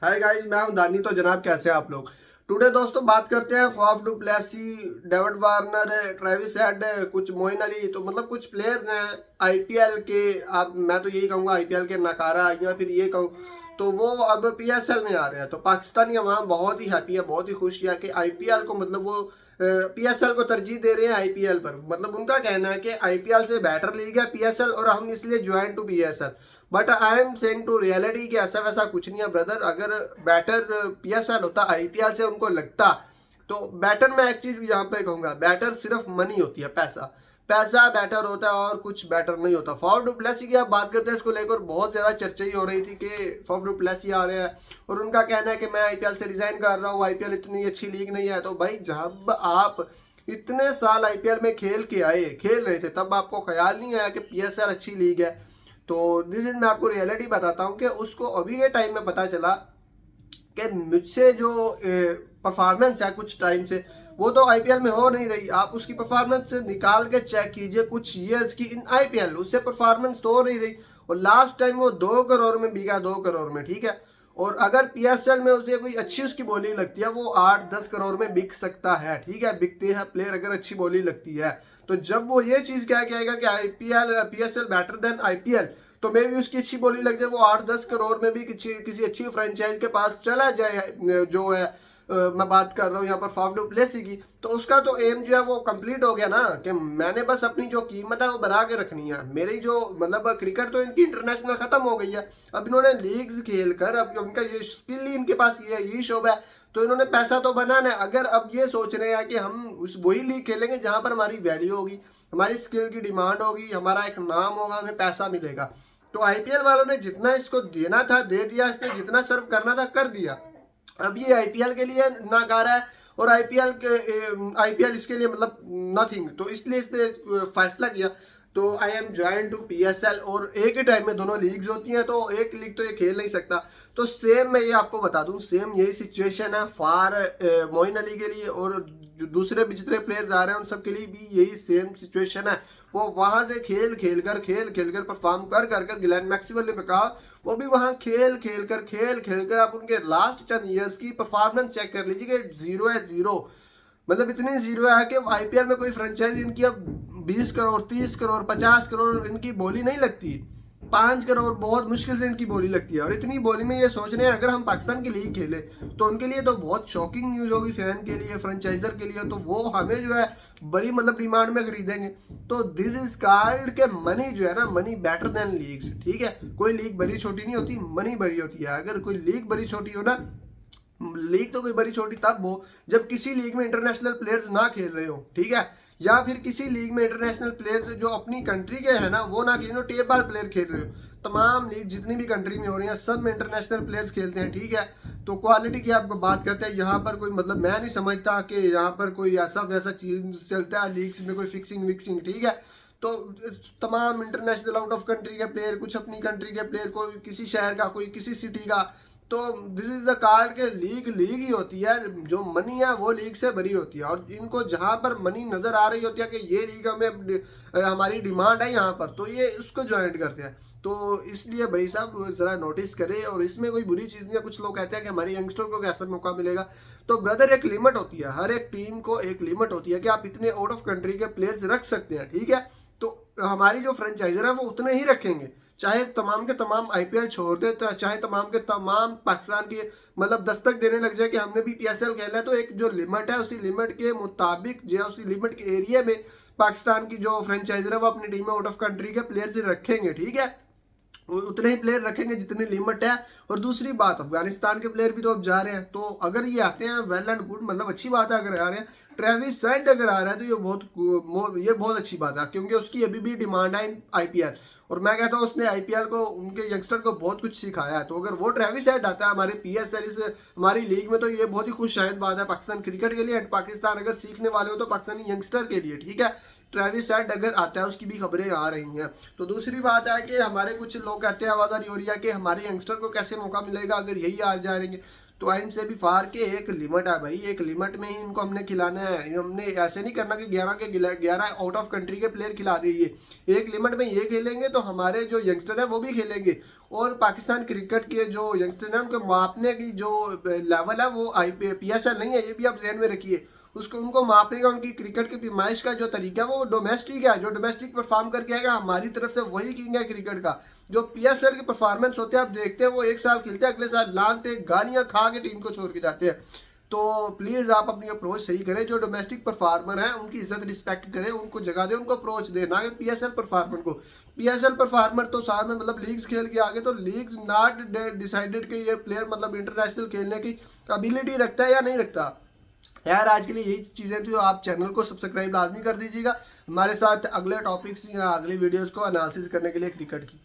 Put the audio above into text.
Hi guys, मैं हूं दानी। तो जनाब कैसे हैं आप लोग। टुडे दोस्तों बात करते हैं Faf du Plessis, David Warner, Travis Head, कुछ मोइन अली। तो मतलब कुछ प्लेयर हैं आईपीएल के। आप मैं तो यही कहूंगा आईपीएल के नकारा, या फिर ये कहूँ तो वो अब पीएसएल में आ रहे हैं। तो पाकिस्तानी अवाम बहुत ही हैप्पी है, बहुत ही खुश है कि आईपीएल को मतलब वो पीएसएल को तरजीह दे रहे हैं आईपीएल पर। मतलब उनका कहना है कि आईपीएल से बेटर लीग है पीएसएल और हम इसलिए join to PSL. But I am saying to reality कि ऐसा वैसा कुछ नहीं है ब्रदर। अगर बेटर पीएसएल होता आईपीएल से उनको लगता, तो बेटर मैं एक चीज यहाँ पे कहूंगा, बेटर सिर्फ मनी होती है, पैसा। पैसा बेटर होता है और कुछ बेटर नहीं होता। फॉफ डू प्लेसी की आप बात करते हैं, इसको लेकर बहुत ज्यादा चर्चा ही हो रही थी कि फॉफ डू प्लेसी आ रहे हैं और उनका कहना है कि मैं आईपीएल से रिजाइन कर रहा हूँ, आईपीएल इतनी अच्छी लीग नहीं है। तो भाई जब आप इतने साल आईपीएल में खेल रहे थे, तब आपको ख्याल नहीं आया कि पीएसएल अच्छी लीग है। तो दिस इज मैं आपको रियलिटी बताता हूँ कि उसको अभी के टाइम में पता चला कि मुझसे जो परफॉर्मेंस है कुछ टाइम से, वो तो आईपीएल में हो नहीं रही। आप उसकी परफॉर्मेंस निकाल के चेक कीजिए कुछ ईयर्स की इन आईपीएल, उससे परफॉर्मेंस तो हो नहीं रही। और लास्ट टाइम वो 2 करोड़ में बिका, 2 करोड़ में, ठीक है। और अगर पीएसएल में उसे कोई अच्छी उसकी बॉलिंग लगती है, वो 8-10 करोड़ में बिक सकता है, ठीक है। बिकते हैं प्लेयर अगर अच्छी बॉलिंग लगती है। तो जब वो ये चीज क्या कहेगा कि IPL PSL better than IPL, तो मे भी उसकी अच्छी बोली लग जाए, वो 8-10 करोड़ में भी किसी अच्छी फ्रेंचाइज के पास चला जाए। जो है मैं बात कर रहा हूँ यहाँ पर फाफ डू प्लेसी की। तो उसका तो एम जो है वो कंप्लीट हो गया ना, कि मैंने बस अपनी जो कीमत है वो बढ़ा के रखनी है। मेरी जो मतलब क्रिकेट तो इनकी इंटरनेशनल खत्म हो गई है। अब इन्होंने लीग्स खेल कर, अब उनका ये स्किल ही इनके पास ये है, यही शोबा है। तो इन्होंने पैसा तो बनाना है। अगर अब ये सोच रहे हैं कि हम उस वही लीग खेलेंगे जहां पर हमारी वैल्यू होगी, हमारी स्किल की डिमांड होगी, हमारा एक नाम होगा, हमें पैसा मिलेगा। तो आईपीएल वालों ने जितना इसको देना था दे दिया, इसने जितना सर्व करना था कर दिया। अब ये आईपीएल के लिए नाकारा है और आईपीएल इसके लिए मतलब नथिंग। तो इसलिए इसने फैसला किया। तो I'm join to PSL. और एक ही टाइम में दोनों लीग्स होती हैं, तो एक लीग तो ये खेल नहीं सकता। तो सेम मैं ये आपको बता दूं, सेम यही सिचुएशन है फार मोइन अली के लिए, और जो दूसरे भी जितने प्लेयर्स आ रहे हैं उन सब के लिए भी यही सेम सिचुएशन है। वो वहां से खेल कर परफॉर्म कर ग्लेन मैक्सवेल ने कहा, वो भी वहां खेल कर आप उनके लास्ट चंद ईयर्स की परफॉर्मेंस चेक कर लीजिए कि जीरो है, जीरो। मतलब इतनी जीरो है कि आईपीएल में कोई फ्रेंचाइज इनकी अब 20 करोड़, 30 करोड़, 50 करोड़ इनकी बोली नहीं लगती। 5 करोड़ बहुत मुश्किल से इनकी बोली लगती है। और इतनी बोली में ये सोच रहे हैं अगर हम पाकिस्तान की लीग खेले, तो उनके लिए तो बहुत शॉकिंग न्यूज होगी, फैन के लिए, फ्रेंचाइजर के लिए। तो वो हमें जो है बड़ी मतलब डिमांड में खरीदेंगे। तो दिस इज कॉल्ड के मनी जो है ना, मनी बेटर देन लीग्स, ठीक है। कोई लीग बड़ी छोटी नहीं होती, मनी बड़ी होती है। अगर कोई लीग बड़ी छोटी हो ना, लीग तो कोई बड़ी छोटी तब हो जब किसी लीग में इंटरनेशनल प्लेयर्स ना खेल रहे हो, ठीक है। या फिर किसी लीग में इंटरनेशनल प्लेयर्स जो अपनी कंट्री के है ना वो ना खेल रहे हो, टेप बाल प्लेयर खेल रहे हो। तमाम लीग जितनी भी कंट्री में हो रही है सब में इंटरनेशनल प्लेयर्स खेलते हैं, ठीक है। तो क्वालिटी की आपको बात करते हैं, यहाँ पर कोई मतलब मैं नहीं समझता कि यहाँ पर कोई ऐसा वैसा चीज चलता है लीग्स में, कोई फिक्सिंग विक्सिंग, ठीक है। तो तमाम इंटरनेशनल आउट ऑफ कंट्री के प्लेयर, कुछ अपनी कंट्री के प्लेयर, कोई किसी शहर का, कोई किसी सिटी का। तो दिस इज द कार्ड के लीग लीग ही होती है। जो मनी है वो लीग से भरी होती है, और इनको जहां पर मनी नजर आ रही होती है कि ये लीग हमें हमारी डिमांड है यहाँ पर, तो ये उसको ज्वाइन करते हैं। तो इसलिए भाई साहब जरा नोटिस करें। और इसमें कोई बुरी चीज नहीं है। कुछ लोग कहते हैं कि हमारी यंगस्टर को कैसा मौका मिलेगा। तो ब्रदर एक लिमिट होती है, हर एक टीम को एक लिमिट होती है कि आप इतने आउट ऑफ कंट्री के प्लेयर्स रख सकते हैं, ठीक है। तो हमारी जो फ्रेंचाइजर है वो उतने ही रखेंगे, चाहे तमाम के तमाम आईपीएल छोड़ दे, तो चाहे तमाम के तमाम पाकिस्तान की मतलब दस्तक देने लग जाए कि हमने भी पीएसएल खेला है। तो एक जो लिमिट है उसी लिमिट के मुताबिक जो उसी लिमिट के एरिया में पाकिस्तान की जो फ्रेंचाइजर है वो अपनी टीम में आउट ऑफ कंट्री के प्लेयर्स रखेंगे, ठीक है। उतने ही प्लेयर रखेंगे जितनी लिमिट है। और दूसरी बात, अफगानिस्तान के प्लेयर भी तो अब जा रहे हैं। तो अगर ये आते हैं वेल एंड गुड, मतलब अच्छी बात है। अगर आ रहे हैं ट्रेविस हेड अगर आ रहा है तो ये बहुत अच्छी बात है, क्योंकि उसकी अभी भी डिमांड है आईपीएल। और मैं कहता हूँ उसने आईपीएल को, उनके यंगस्टर को बहुत कुछ सिखाया है। तो अगर वो ट्रेविस हेड आता है हमारे पीएसएल से हमारी लीग में, तो ये बहुत ही खुश शायद बात है पाकिस्तान क्रिकेट के लिए। एंड पाकिस्तान अगर सीखने वाले हो तो पाकिस्तानी यंगस्टर के लिए, ठीक है। ट्रेविस हेड अगर आता है, उसकी भी खबरें आ रही हैं। तो दूसरी बात है कि हमारे कुछ लोग कहते हैं, आवाज़ आ रही हो रही है कि हमारे यंगस्टर को कैसे मौका मिलेगा अगर यही आ जाएंगे। तो इनसे भी फार के एक लिमिट है भाई, एक लिमिट में ही इनको हमने खिलाना है। हमने ऐसे नहीं करना कि 11 के 11 आउट ऑफ कंट्री के प्लेयर खिला दीजिए। एक लिमिट में ये खेलेंगे तो हमारे जो यंगस्टर है वो भी खेलेंगे, और पाकिस्तान क्रिकेट के जो यंगस्टर हैं उनको मापने की जो लेवल है वो PSL नहीं है, ये भी आप ध्यान में रखिए। उसको उनको मापने का, उनकी क्रिकेट की पैमाइश का जो तरीका है वो डोमेस्टिक है। जो डोमेस्टिक परफॉर्म करके आएगा हमारी तरफ से वही किंग है क्रिकेट का। जो PSL के परफॉर्मेंस होते हैं आप देखते हैं, वो एक साल खेलते हैं, अगले साल लानते गालियां खा के टीम को छोड़ के जाते हैं। तो प्लीज़ आप अपनी अप्रोच सही करें, जो डोमेस्टिक परफॉर्मर हैं उनकी इज्जत रिस्पेक्ट करें, उनको जगह दें, उनको अप्रोच दें, ना कि PSL परफॉर्मर को। PSL परफॉर्मर तो साथ में मतलब लीग्स खेल के आगे, तो लीग्स नॉट डिसाइडेड कि ये प्लेयर मतलब इंटरनेशनल खेलने की एबिलिटी रखता है या नहीं रखता। यार आज के लिए यही चीज़ें थी, तो आप चैनल को सब्सक्राइब लाजमी कर दीजिएगा हमारे साथ अगले टॉपिक्स या अगली वीडियोस को एनालिसिस करने के लिए क्रिकेट की।